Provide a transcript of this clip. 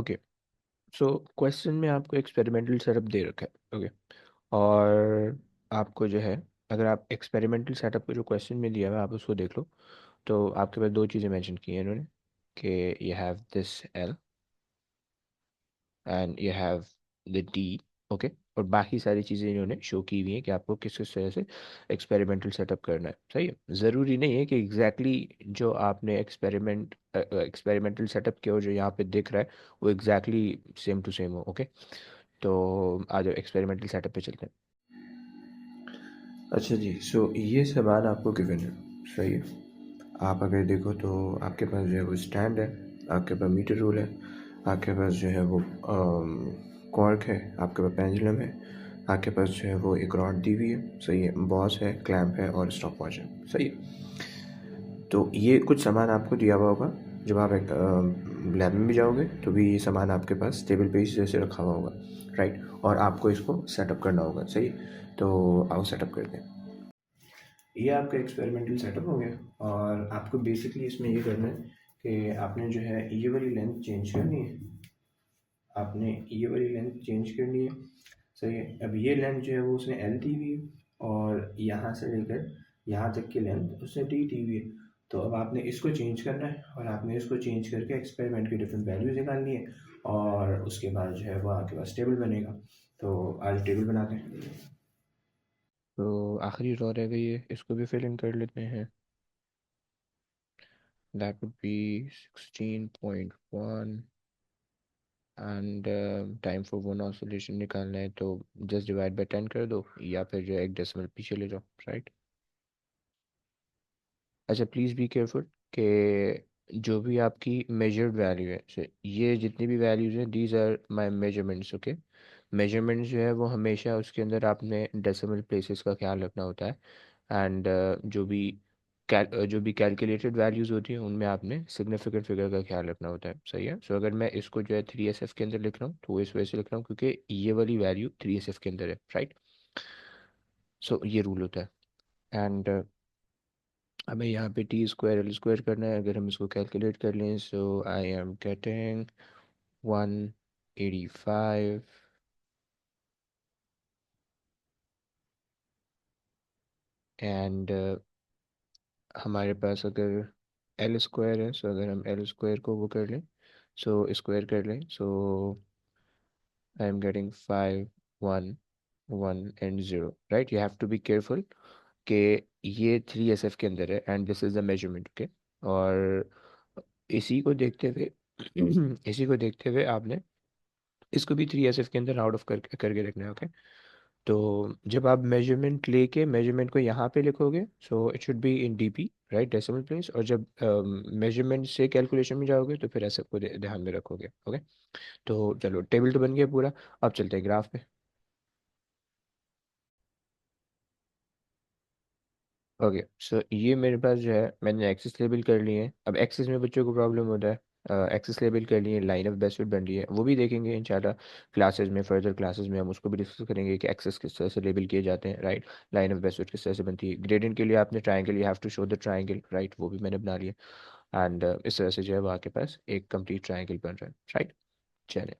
Okay, so question में आपको experimental setup दे रखा है। ओके, और आपको जो है, अगर आप एक्सपेरिमेंटल सेटअप को जो क्वेश्चन में दिया हुआ है आप उसको देख लो, तो आपके पास दो चीज़ें मेंशन की हैं इन्होंने, कि you have this L and you have the D। Okay, और बाकी सारी चीज़ें इन्होंने शो की हुई हैं कि आपको किस किस तरह से एक्सपेरिमेंटल सेटअप करना है। सही है, ज़रूरी नहीं है कि जो आपने एक्सपेरिमेंटल सेटअप किया हो जो यहाँ पे दिख रहा है वो सेम टू सेम हो। ओके, तो आ जाओ एक्सपेरिमेंटल सेटअप पे चलते हैं। अच्छा जी, सो ये सामान आपको गिवन है, सही है। आप अगर देखो तो आपके पास जो है वो स्टैंड है, आपके पास मीटर रूल है, आपके पास जो है वो कॉर्क है, आपके पास पेंडुलम है, आपके पास जो है वो एक रॉड दी हुई है, सही है, बॉस है, क्लैंप है और स्टॉप वॉच है, सही है। तो ये कुछ सामान आपको दिया हुआ होगा। जब आप एक लैब में भी जाओगे तो भी ये सामान आपके पास टेबल पे इस जैसे रखा हुआ होगा, राइट। और आपको इसको सेटअप करना होगा, सही। तो आओ सेटअप करते हैं। ये आपका एक्सपेरिमेंटल सेटअप हो गया और आपको बेसिकली इसमें ये करना है कि आपने जो है ये वाली लेंथ चेंज करनी है। आपने ये वाली लेंथ चेंज करनी है, सही है। अब ये लेंथ जो है वो उसने एल दी हुई है और यहाँ से लेकर यहाँ तक की लेंथ उसने डी दी हुई है। तो अब आपने इसको चेंज करना है और आपने इसको चेंज करके एक्सपेरिमेंट की डिफरेंट वैल्यूज निकालनी है और उसके बाद जो है वो आपके पास टेबल बनेगा। तो आज टेबल बनाते हैं। तो आखिरी रो रह गई है, इसको भी फिल इन कर लेते हैं। That would be 16.1 and time for one hour solution निकालना है तो जस्ट डिवाइड बाय 10 कर दो, या फिर जो है एक डेसिमल पीछे ले जाओ, राइट। अच्छा, प्लीज़ बी केयरफुल कि जो भी आपकी मेजर्ड वैल्यू है, ये जितनी भी वैल्यूज़ हैं these are my measurements. Okay, measurements जो है वो हमेशा उसके अंदर आपने डेसिमल प्लेसेस का ख्याल रखना होता है। एंड जो भी कैलकुलेटेड वैल्यूज़ होती हैं उनमें आपने सिग्निफिकेंट फिगर का ख्याल रखना होता है, सही है। सो अगर मैं इसको जो है 3SF के अंदर लिख रहा हूँ तो वो इस वजह से लिख रहा हूँ क्योंकि ये वाली वैल्यू 3SF के अंदर है, राइट। सो ये रूल होता है। एंड हमें यहाँ पे T² L² करना है। अगर हम इसको कैलकुलेट कर लें, so I am getting 185 and हमारे पास अगर L² है, सो अगर हम L² को वो कर लें, सो स्क्वायर कर लें, so I am getting 511 right. You have to be careful कि ये 3SF के अंदर है and this is the measurement. Okay, और इसी को देखते हुए इसी को देखते हुए आपने इसको भी 3SF के अंदर आउट ऑफ करके रखना है। ओके, तो जब आप मेजरमेंट लेके मेजरमेंट को यहाँ पे लिखोगे, so it should be in DP, right, decimal place. और जब मेजरमेंट से कैलकुलेशन में जाओगे तो फिर ऐसे को ध्यान में रखोगे। ओके, तो चलो टेबल तो बन गया पूरा, अब चलते हैं ग्राफ पे। ओके, सो ये मेरे पास जो है मैंने एक्सिस लेबल कर लिए हैं। अब एक्सिस में बच्चों को प्रॉब्लम होता है, एक्सिस लेबल कर लिए, लाइन ऑफ बेस्ट फिट बन रही है, वो भी देखेंगे इंशाल्लाह क्लासेस में, फर्दर क्लासेस में हम उसको भी डिस्कस करेंगे कि एक्सिस किस तरह से लेबल किए जाते हैं, right. Line of best fit किस तरह से बनती है। ग्रेडियंट के लिए आपने triangle, you have to show the triangle, right, वो भी मैंने बना लिया। एंड इस तरह से जो है वो आपके पास एक कंप्लीट ट्राइंगल बन रहा है, राइट। चलें।